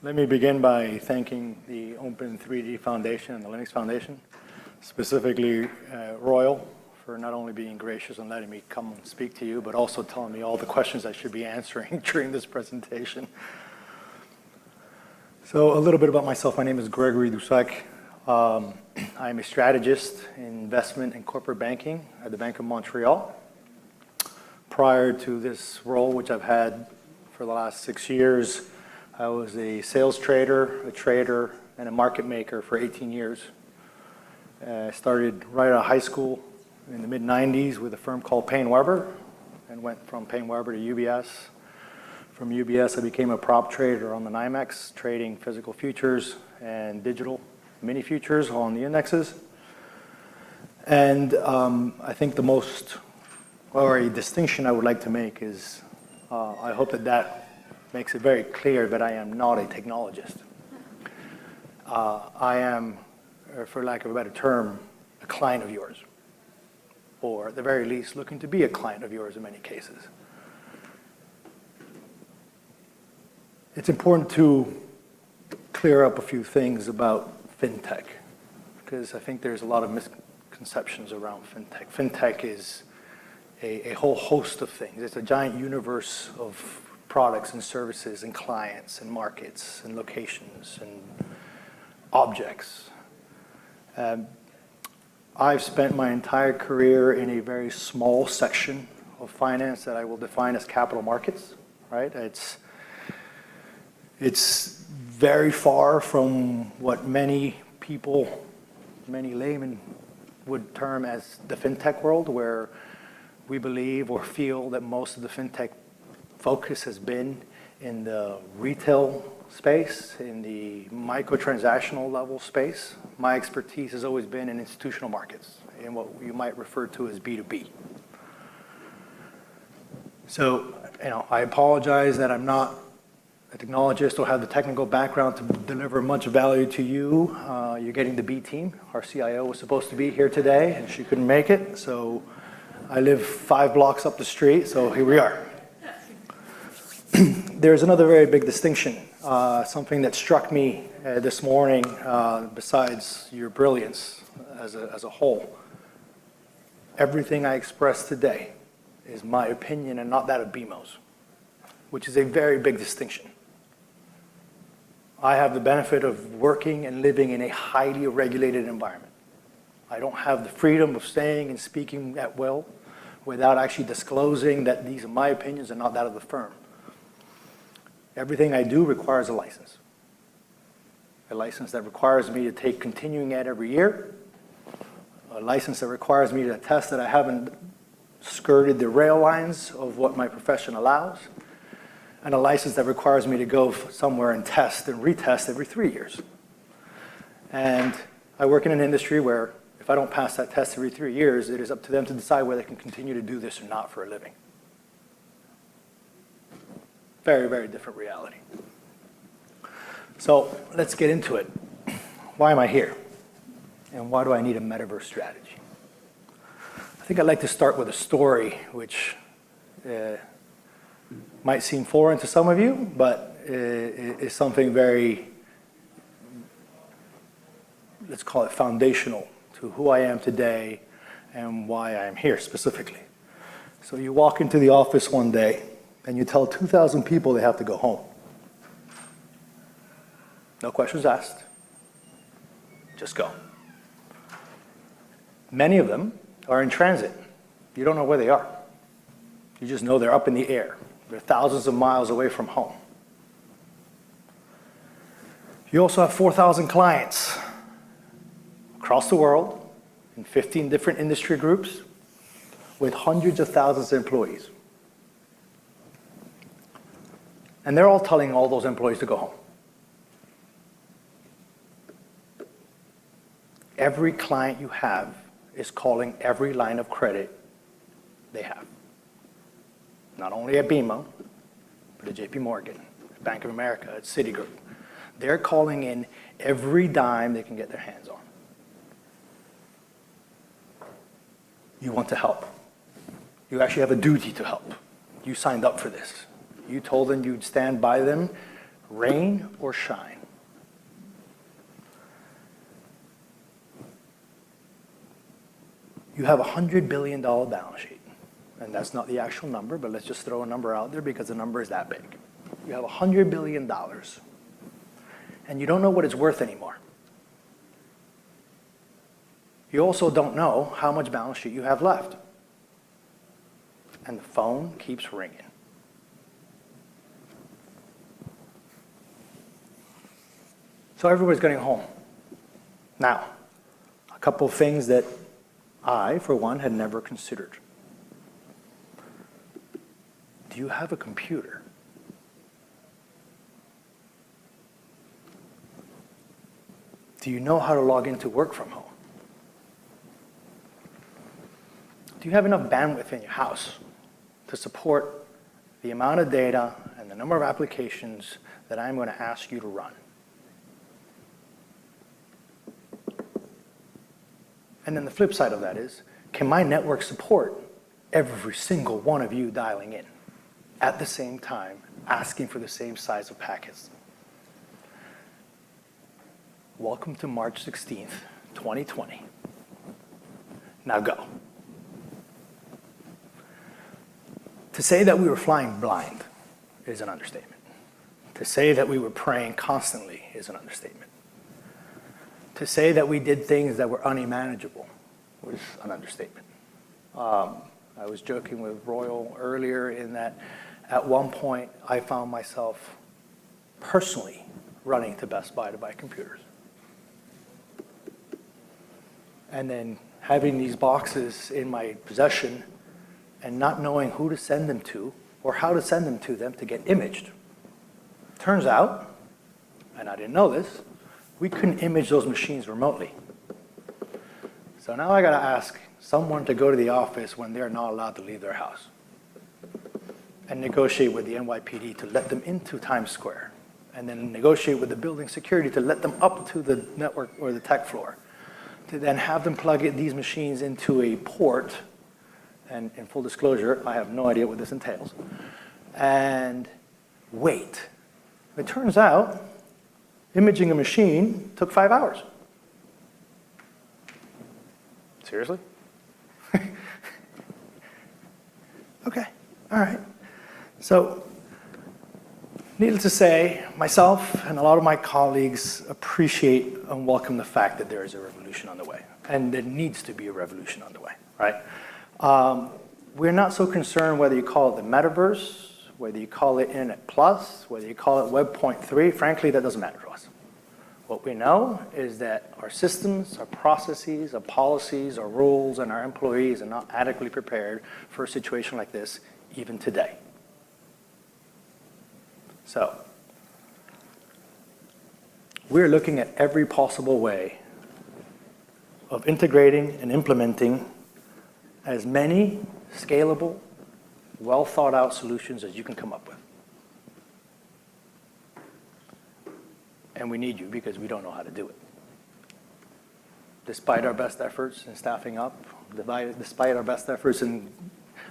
Let me begin by thanking the Open 3D Foundation and the Linux Foundation, specifically Royal, for not only being gracious and letting me come and speak to you, but also telling me all the questions I should be answering during this presentation. So a little bit about myself. My name is Gregory Dussaq. I'm a strategist in investment and corporate banking at the Bank of Montreal. Prior to this role, which I've had for the last 6 years, I was a sales trader, and a market maker for 18 years. I started right out of high school in the mid-90s with a firm called Paine Webber, and went from Paine Webber to UBS. From UBS, I became a prop trader on the NYMEX, trading physical futures and digital mini futures on the indexes. And I think the most, or a distinction I would like to make is, I hope that makes it very clear that I am not a technologist. I am, for lack of a better term, a client of yours, or at the very least looking to be a client of yours in many cases. It's important to clear up a few things about Fintech, because I think there's a lot of misconceptions around Fintech. Fintech is a whole host of things. It's a giant universe of products and services and clients and markets and locations and objects. I've spent my entire career in a very small section of finance that I will define as capital markets, right? It's very far from what many people, many laymen would term as the fintech world, where we believe or feel that most of the fintech focus has been in the retail space, in the microtransactional level space. My expertise has always been in institutional markets, in what you might refer to as B2B. So, I apologize that I'm not a technologist or have the technical background to deliver much value to you. You're getting the B team. Our CIO was supposed to be here today, and she couldn't make it, so I live 5 blocks up the street, so here we are. There's another very big distinction, something that struck me this morning, besides your brilliance as a whole. Everything I express today is my opinion and not that of BMO's, which is a very big distinction. I have the benefit of working and living in a highly regulated environment. I don't have the freedom of saying and speaking at will without actually disclosing that these are my opinions and not that of the firm. Everything I do requires a license that requires me to take continuing ed every year, a license that requires me to attest that I haven't skirted the rail lines of what my profession allows, and a license that requires me to go somewhere and test and retest every 3 years. And I work in an industry where if I don't pass that test every 3 years, it is up to them to decide whether they can continue to do this or not for a living. Very, very different reality. So let's get into it. Why am I here? And why do I need a Metaverse strategy? I think I'd like to start with a story which might seem foreign to some of you, but is something very, let's call it foundational to who I am today and why I am here specifically. So you walk into the office one day and you tell 2,000 people they have to go home. No questions asked. Just go. Many of them are in transit. You don't know where they are. You just know they're up in the air. They're thousands of miles away from home. You also have 4,000 clients across the world in 15 different industry groups with hundreds of thousands of employees. And they're all telling all those employees to go home. Every client you have is calling every line of credit they have. Not only at BMO, but at JP Morgan, at Bank of America, at Citigroup. They're calling in every dime they can get their hands on. You want to help. You actually have a duty to help. You signed up for this. You told them you'd stand by them rain or shine. You have a $100 billion balance sheet. And that's not the actual number, but let's just throw a number out there because the number is that big. You have $100 billion. And you don't know what it's worth anymore. You also don't know how much balance sheet you have left. And the phone keeps ringing. So everybody's getting home. Now, a couple of things that I, for one, had never considered. Do you have a computer? Do you know how to log into work from home? Do you have enough bandwidth in your house to support the amount of data and the number of applications that I'm going to ask you to run? And then the flip side of that is, can my network support every single one of you dialing in at the same time, asking for the same size of packets? Welcome to March 16th, 2020. Now go. To say that we were flying blind is an understatement. To say that we were praying constantly is an understatement. To say that we did things that were unmanageable was an understatement. I was joking with Royal earlier in that at one point I found myself personally running to Best Buy to buy computers. And then having these boxes in my possession and not knowing who to send them to or how to send them to them to get imaged. Turns out, and I didn't know this, we couldn't image those machines remotely. So now I got to ask someone to go to the office when they're not allowed to leave their house and negotiate with the NYPD to let them into Times Square and then negotiate with the building security to let them up to the network or the tech floor to then have them plug these machines into a port. And in full disclosure, I have no idea what this entails. And wait. It turns out imaging a machine took 5 hours. Seriously? Okay, all right. So, needless to say, myself and a lot of my colleagues appreciate and welcome the fact that there is a revolution on the way. And there needs to be a revolution on the way, right? We're not so concerned whether you call it the Metaverse, whether you call it Internet Plus, whether you call it Web 0.3. Frankly, that doesn't matter to us. What we know is that our systems, our processes, our policies, our rules, and our employees are not adequately prepared for a situation like this, even today. So, we're looking at every possible way of integrating and implementing as many scalable, well-thought-out solutions as you can come up with. And we need you because we don't know how to do it. Despite our best efforts in staffing up, despite our best efforts in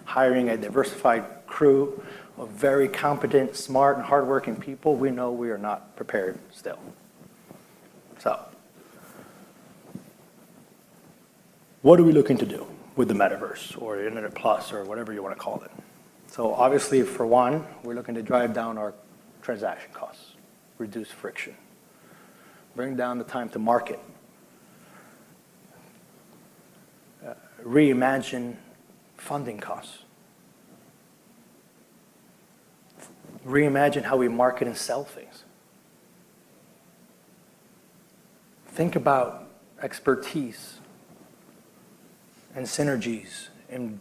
hiring a diversified crew of very competent, smart, and hardworking people, we know we are not prepared still. So, what are we looking to do with the Metaverse or Internet Plus or whatever you want to call it? So obviously, for one, we're looking to drive down our transaction costs, reduce friction, bring down the time to market, reimagine funding costs, reimagine how we market and sell things. Think about expertise and synergies in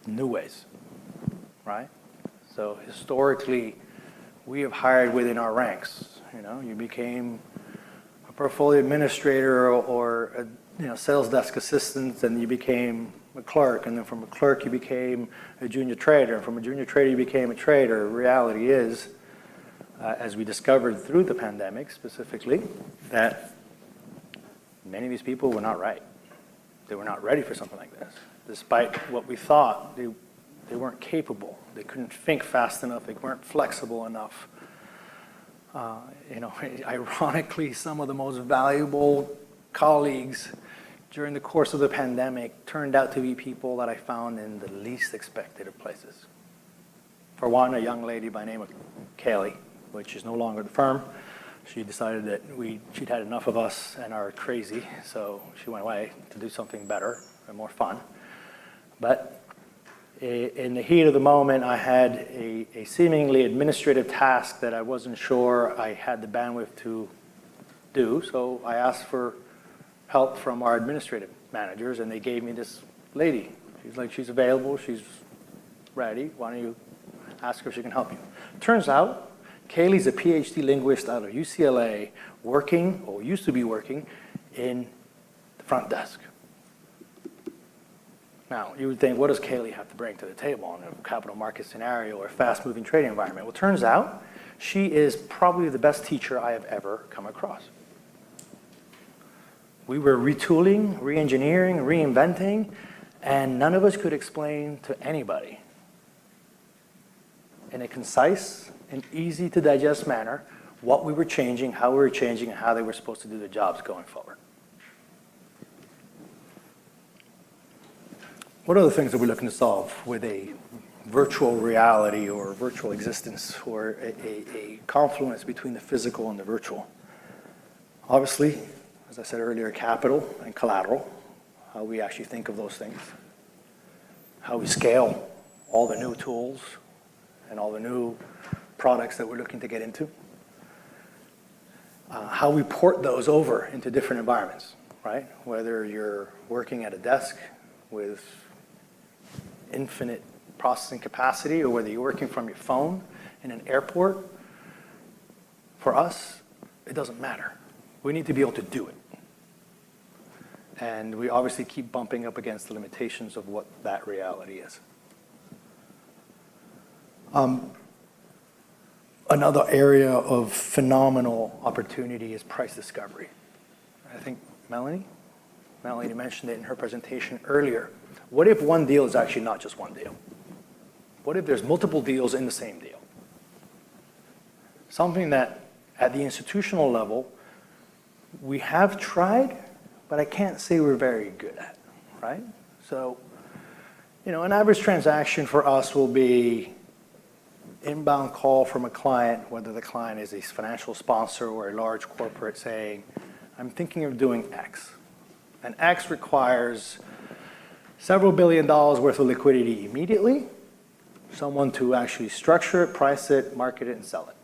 new ways, right? So historically, we have hired within our ranks. You became a portfolio administrator or a sales desk assistant, and you became a clerk, and then from a clerk you became a junior trader, and from a junior trader you became a trader. Reality is, as we discovered through the pandemic specifically, that many of these people were not right. They were not ready for something like this. Despite what we thought, they weren't capable. They couldn't think fast enough. They weren't flexible enough. Ironically, some of the most valuable colleagues during the course of the pandemic turned out to be people that I found in the least expected of places. For one, a young lady by the name of Kaylee, which is no longer at the firm. She decided that she'd had enough of us and are crazy, so she went away to do something better and more fun. But in the heat of the moment, I had a seemingly administrative task that I wasn't sure I had the bandwidth to do, so I asked for help from our administrative managers, and they gave me this lady. She's like, she's available, she's ready, why don't you ask her if she can help you. Turns out, Kaylee's a PhD linguist out of UCLA, working, or used to be working, in the front desk. Now, you would think, what does Kaylee have to bring to the table in a capital market scenario or a fast-moving trading environment? Well, it turns out, she is probably the best teacher I have ever come across. We were retooling, re-engineering, reinventing, and none of us could explain to anybody in a concise and easy to digest manner what we were changing, how we were changing, and how they were supposed to do their jobs going forward. What are the things that we're looking to solve with a virtual reality or virtual existence or a confluence between the physical and the virtual? Obviously, as I said earlier, capital and collateral, how we actually think of those things, how we scale all the new tools and all the new products that we're looking to get into, how we port those over into different environments, right? Whether you're working at a desk with infinite processing capacity or whether you're working from your phone in an airport, for us, it doesn't matter. We need to be able to do it. And we obviously keep bumping up against the limitations of what that reality is. Another area of phenomenal opportunity is price discovery. I think Melanie mentioned it in her presentation earlier. What if one deal is actually not just one deal? What if there's multiple deals in the same deal? Something that at the institutional level, we have tried, but I can't say we're very good at, right? So, an average transaction for us will be inbound call from a client, whether the client is a financial sponsor or a large corporate saying, I'm thinking of doing X. And X requires several $billion worth of liquidity immediately, someone to actually structure it, price it, market it, and sell it.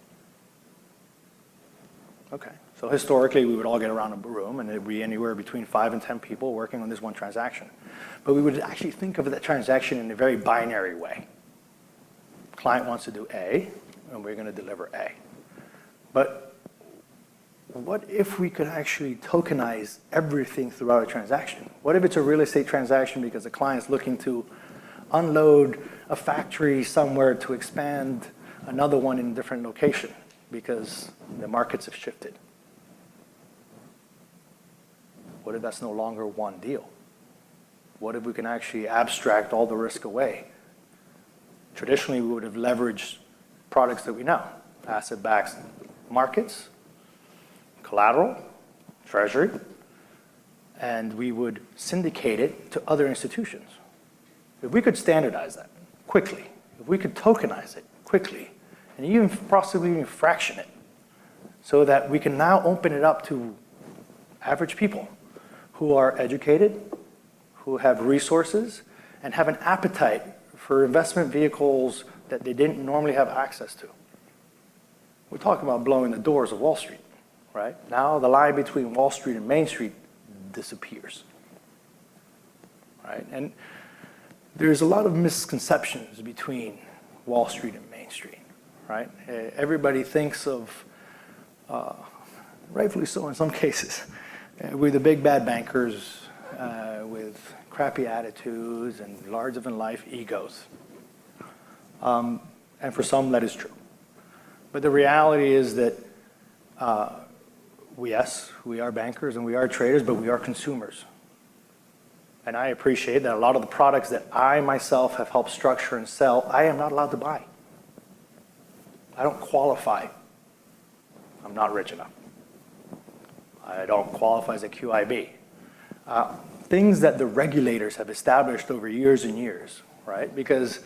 Okay, so historically we would all get around a room and it would be anywhere between 5 and 10 people working on this one transaction. But we would actually think of that transaction in a very binary way. Client wants to do A, and we're going to deliver A. But what if we could actually tokenize everything throughout a transaction? What if it's a real estate transaction because the client's looking to unload a factory somewhere to expand another one in a different location because the markets have shifted? What if that's no longer one deal? What if we can actually abstract all the risk away? Traditionally, we would have leveraged products that we know, asset-backed markets, collateral, treasury, and we would syndicate it to other institutions. If we could standardize that quickly, if we could tokenize it quickly, and even possibly even fraction it, so that we can now open it up to average people who are educated, who have resources, and have an appetite for investment vehicles that they didn't normally have access to. We're talking about blowing the doors of Wall Street, right? Now the line between Wall Street and Main Street disappears, right? And there's a lot of misconceptions between Wall Street and Main Street, right? Everybody thinks of, rightfully so in some cases, we're the big bad bankers with crappy attitudes and larger-than-life egos. And for some, that is true. But the reality is that, yes, we are bankers and we are traders, but we are consumers. And I appreciate that a lot of the products that I myself have helped structure and sell, I am not allowed to buy. I don't qualify I'm not rich enough. I don't qualify as a QIB. Things that the regulators have established over years and years, right? Because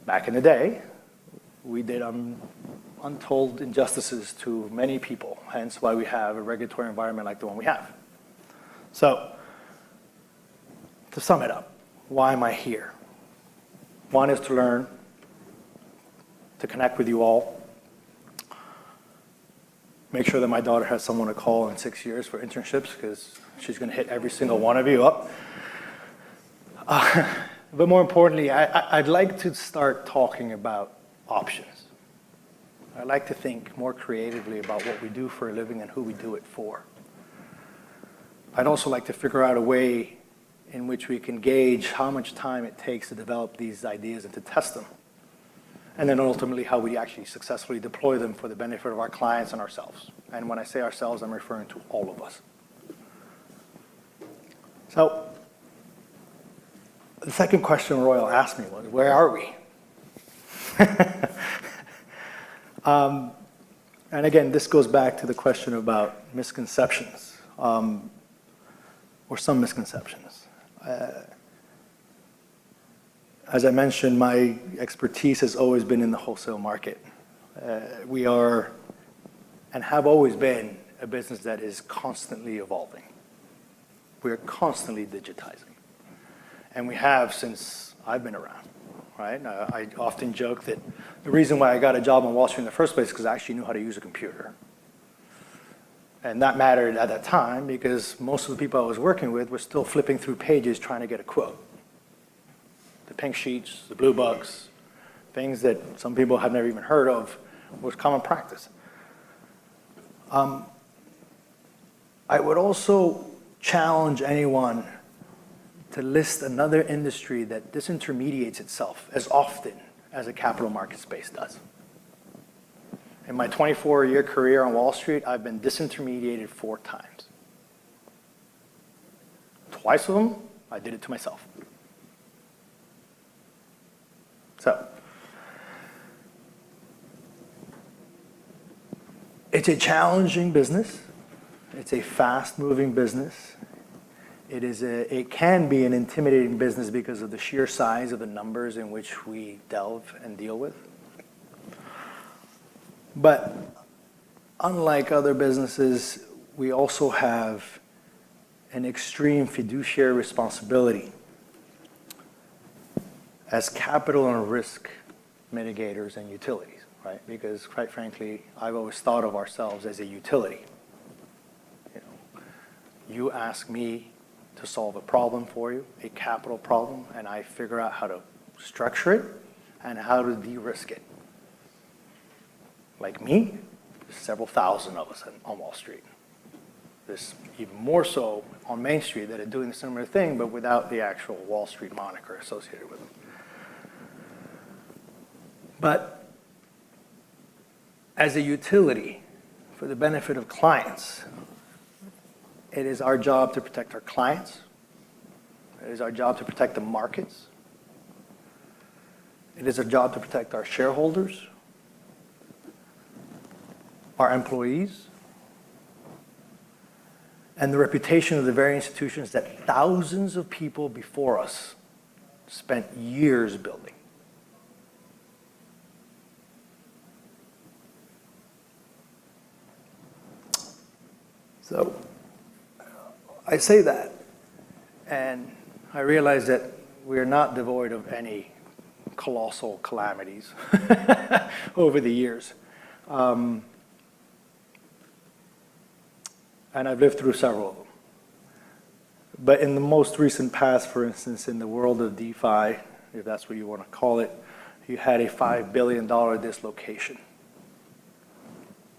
back in the day, we did untold injustices to many people, hence why we have a regulatory environment like the one we have. So, to sum it up, why am I here? One is to learn, to connect with you all, make sure that my daughter has someone to call in 6 years for internships, because she's going to hit every single one of you up. But more importantly, I'd like to start talking about options. I like to think more creatively about what we do for a living and who we do it for. I'd also like to figure out a way in which we can gauge how much time it takes to develop these ideas and to test them. And then ultimately how we actually successfully deploy them for the benefit of our clients and ourselves. And when I say ourselves, I'm referring to all of us. So, the second question Royal asked me was, where are we? And again, this goes back to the question about misconceptions, or some misconceptions. As I mentioned, my expertise has always been in the wholesale market. We are, and have always been, a business that is constantly evolving. We are constantly digitizing. And we have since I've been around, right? I often joke that the reason why I got a job on Wall Street in the first place is because I actually knew how to use a computer. And that mattered at that time because most of the people I was working with were still flipping through pages trying to get a quote. The pink sheets, the blue books, things that some people have never even heard of was common practice. I would also challenge anyone to list another industry that disintermediates itself as often as a capital market space does. In my 24-year career on Wall Street, I've been disintermediated 4 times. Twice of them, I did it to myself. So, it's a challenging business. It's a fast-moving business. It can be an intimidating business because of the sheer size of the numbers in which we delve and deal with. But unlike other businesses, we also have an extreme fiduciary responsibility as capital and risk mitigators and utilities, right? Because quite frankly, I've always thought of ourselves as a utility. You ask me to solve a problem for you, a capital problem, and I figure out how to structure it and how to de-risk it. Like me, there's several thousand of us on Wall Street. There's even more so on Main Street that are doing a similar thing, but without the actual Wall Street moniker associated with them. But as a utility, for the benefit of clients, it is our job to protect our clients. It is our job to protect the markets. It is our job to protect our shareholders, our employees, and the reputation of the very institutions that thousands of people before us spent years building. So, I say that, and I realize that we are not devoid of any colossal calamities over the years. And I've lived through several of them. But in the most recent past, for instance, in the world of DeFi, if that's what you want to call it, you had a $5 billion dislocation.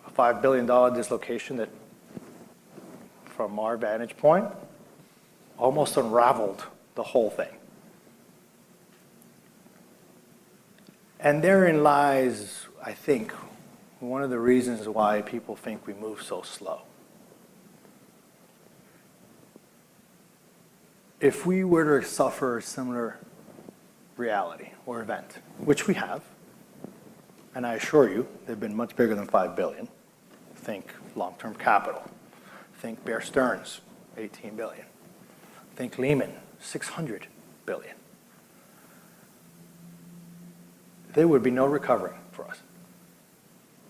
A $5 billion dislocation that, from our vantage point, almost unraveled the whole thing. And therein lies, I think, one of the reasons why people think we move so slow. If we were to suffer a similar reality or event, which we have, and I assure you, they've been much bigger than 5 billion, Think long-term capital. Think Bear Stearns, 18 billion. Think Lehman, 600 billion. There would be no recovery for us.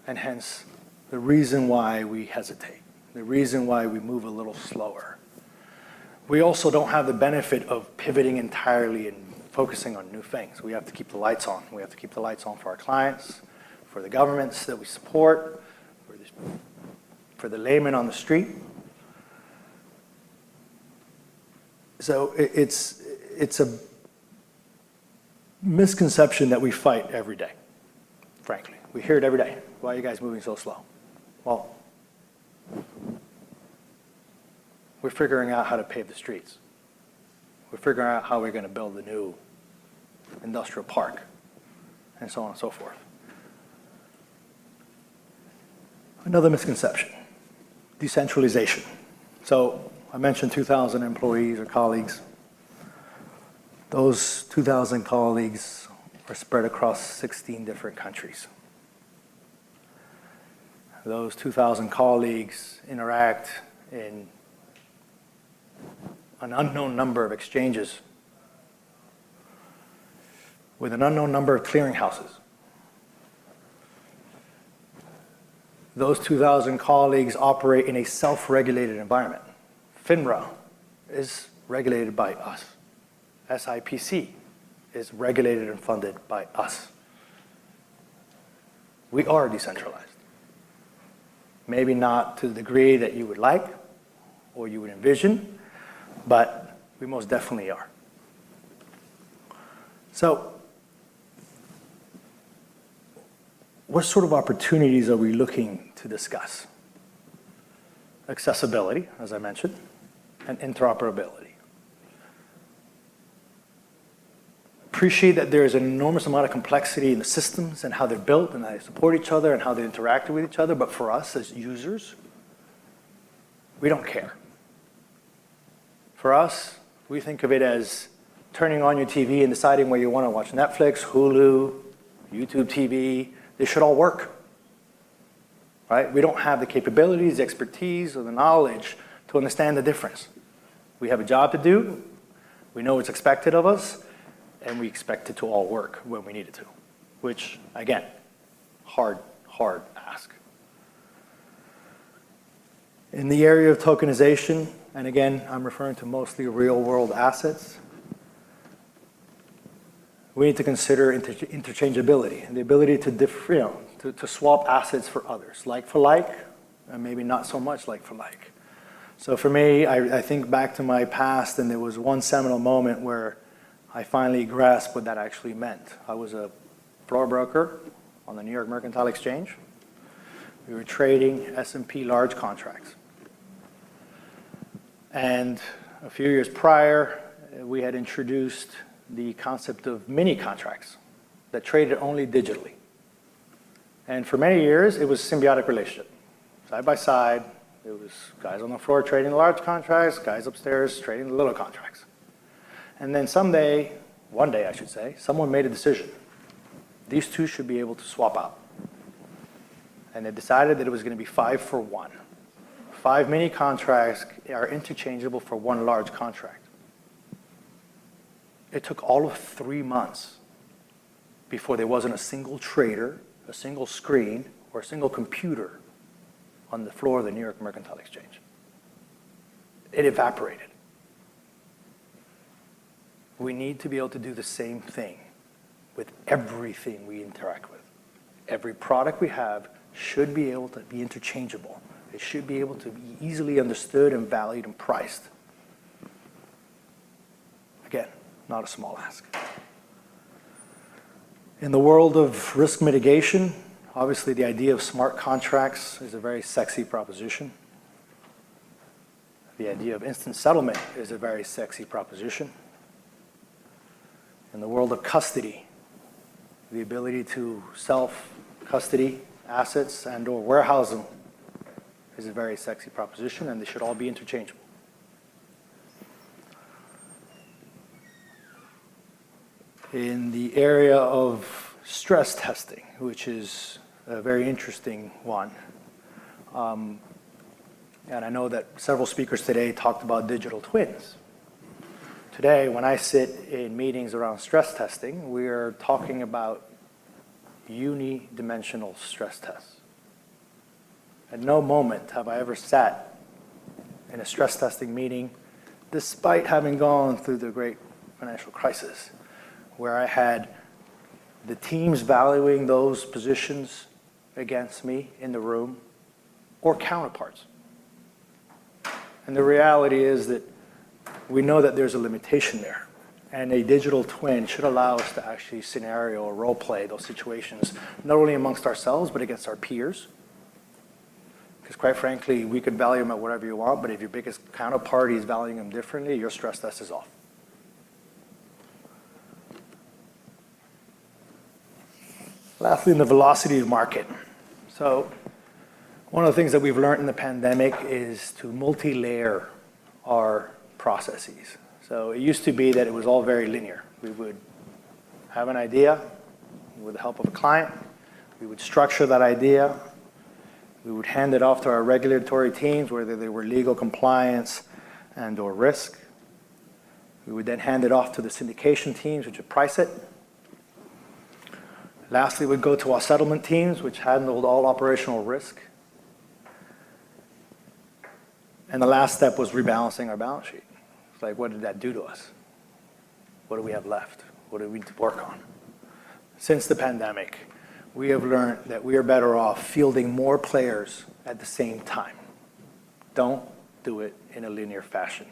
And hence, the reason why we hesitate, the reason why we move a little slower. We also don't have the benefit of pivoting entirely and focusing on new things. We have to keep the lights on. We have to keep the lights on for our clients, for the governments that we support, for the layman on the street. So it's a misconception that we fight every day, frankly. We hear it every day. Why are you guys moving so slow? Well, we're figuring out how to pave the streets. We're figuring out how we're going to build a new industrial park, and so on and so forth. Another misconception, decentralization. So I mentioned 2,000 employees or colleagues. Those 2,000 colleagues are spread across 16 different countries. Those 2,000 colleagues interact in an unknown number of exchanges with an unknown number of clearinghouses. Those 2,000 colleagues operate in a self-regulated environment. FINRA is regulated by us. SIPC is regulated and funded by us. We are decentralized. Maybe not to the degree that you would like or you would envision, but we most definitely are. So, what sort of opportunities are we looking to discuss? Accessibility, as I mentioned, and interoperability. Appreciate that there is an enormous amount of complexity in the systems and how they're built and how they support each other and how they interact with each other, but for us as users, we don't care. For us, we think of it as turning on your TV and deciding where you want to watch Netflix, Hulu, YouTube TV. They should all work, right? We don't have the capabilities, the expertise, or the knowledge to understand the difference. We have a job to do. We know what's expected of us, and we expect it to all work when we need it to, which, again, hard ask. In the area of tokenization, and again, I'm referring to mostly real-world assets, we need to consider interchangeability and the ability to swap assets for others, like for like, and maybe not so much like for like. So for me, I think back to my past, and there was one seminal moment where I finally grasped what that actually meant. I was a floor broker on the New York Mercantile Exchange. We were trading S&P large contracts. And a few years prior, we had introduced the concept of mini contracts that traded only digitally. And for many years, it was a symbiotic relationship. Side by side, it was guys on the floor trading the large contracts, guys upstairs trading the little contracts. And then one day I should say, someone made a decision. These two should be able to swap out. And they decided that it was going to be 5 for 1. 5 mini contracts are interchangeable for 1 large contract. It took all of 3 months before there wasn't a single trader, a single screen, or a single computer on the floor of the New York Mercantile Exchange. It evaporated. We need to be able to do the same thing with everything we interact with. Every product we have should be able to be interchangeable. It should be able to be easily understood and valued and priced. Again, not a small ask. In the world of risk mitigation, obviously the idea of smart contracts is a very sexy proposition. The idea of instant settlement is a very sexy proposition. In the world of custody, the ability to self-custody assets and or warehouse them is a very sexy proposition, and they should all be interchangeable. In the area of stress testing, which is a very interesting one, And I know that several speakers today talked about digital twins. Today, when I sit in meetings around stress testing, we are talking about unidimensional stress tests. At no moment have I ever sat in a stress testing meeting, despite having gone through the great financial crisis, where I had the teams valuing those positions against me in the room or counterparts. And the reality is that we know that there's a limitation there. And a digital twin should allow us to actually scenario or role play those situations, not only amongst ourselves, but against our peers. Because quite frankly, we could value them at whatever you want, but if your biggest counterparty is valuing them differently, your stress test is off. Lastly, in the velocity of market. So one of the things that we've learned in the pandemic is to multi-layer our processes. So it used to be that it was all very linear. We would have an idea with the help of a client. We would structure that idea. We would hand it off to our regulatory teams, whether they were legal compliance and or risk. We would then hand it off to the syndication teams, which would price it. Lastly, we'd go to our settlement teams, which handled all operational risk. And the last step was rebalancing our balance sheet. It's like, what did that do to us? What do we have left? What do we need to work on? Since the pandemic, we have learned that we are better off fielding more players at the same time. Don't do it in a linear fashion.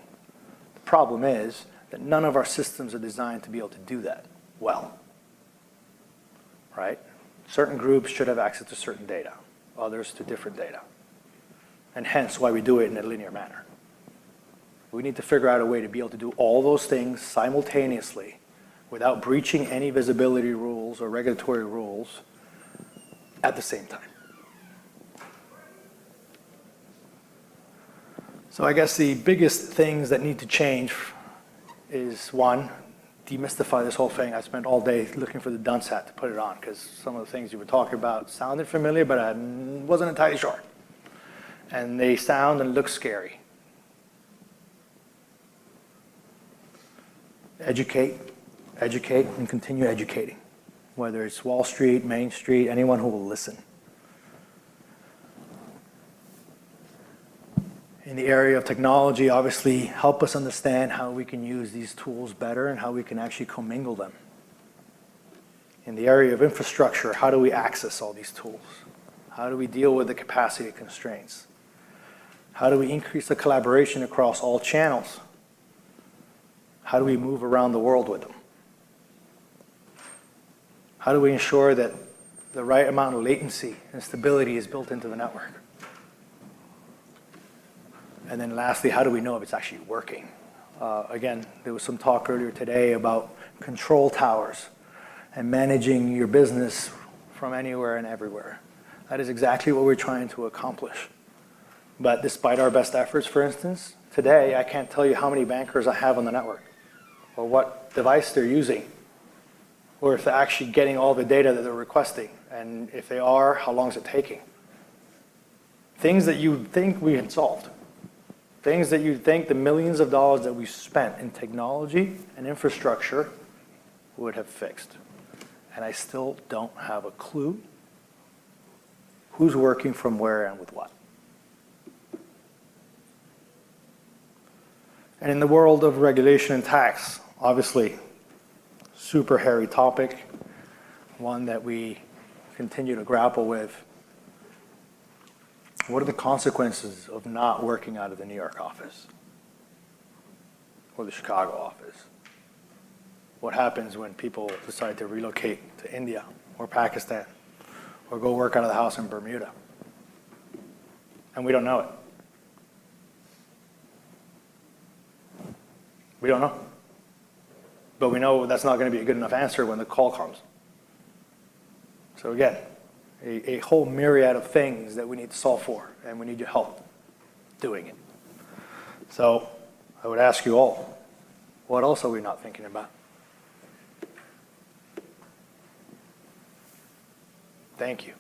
The problem is that none of our systems are designed to be able to do that well, right? Certain groups should have access to certain data, others to different data. And hence why we do it in a linear manner. We need to figure out a way to be able to do all those things simultaneously without breaching any visibility rules or regulatory rules at the same time. So I guess the biggest things that need to change is, one, demystify this whole thing. I spent all day looking for the dunce hat to put it on because some of the things you were talking about sounded familiar, but I wasn't entirely sure. And they sound and look scary. Educate, educate, and continue educating. Whether it's Wall Street, Main Street, anyone who will listen. In the area of technology, obviously, help us understand how we can use these tools better and how we can actually commingle them. In the area of infrastructure, how do we access all these tools? How do we deal with the capacity constraints? How do we increase the collaboration across all channels? How do we move around the world with them? How do we ensure that the right amount of latency and stability is built into the network? And then lastly, how do we know if it's actually working? Again, there was some talk earlier today about control towers and managing your business from anywhere and everywhere. That is exactly what we're trying to accomplish. But despite our best efforts, for instance, today I can't tell you how many bankers I have on the network or what device they're using or if they're actually getting all the data that they're requesting. And if they are, how long is it taking? Things that you think we had solved. Things that you think the millions of dollars that we spent in technology and infrastructure would have fixed. And I still don't have a clue who's working from where and with what. And in the world of regulation and tax, obviously, super hairy topic, one that we continue to grapple with. What are the consequences of not working out of the New York office or the Chicago office? What happens when people decide to relocate to India or Pakistan or go work out of the house in Bermuda? And we don't know it. We don't know. But we know that's not going to be a good enough answer when the call comes. So again, a whole myriad of things that we need to solve for, and we need your help doing it. So I would ask you all, what else are we not thinking about? Thank you.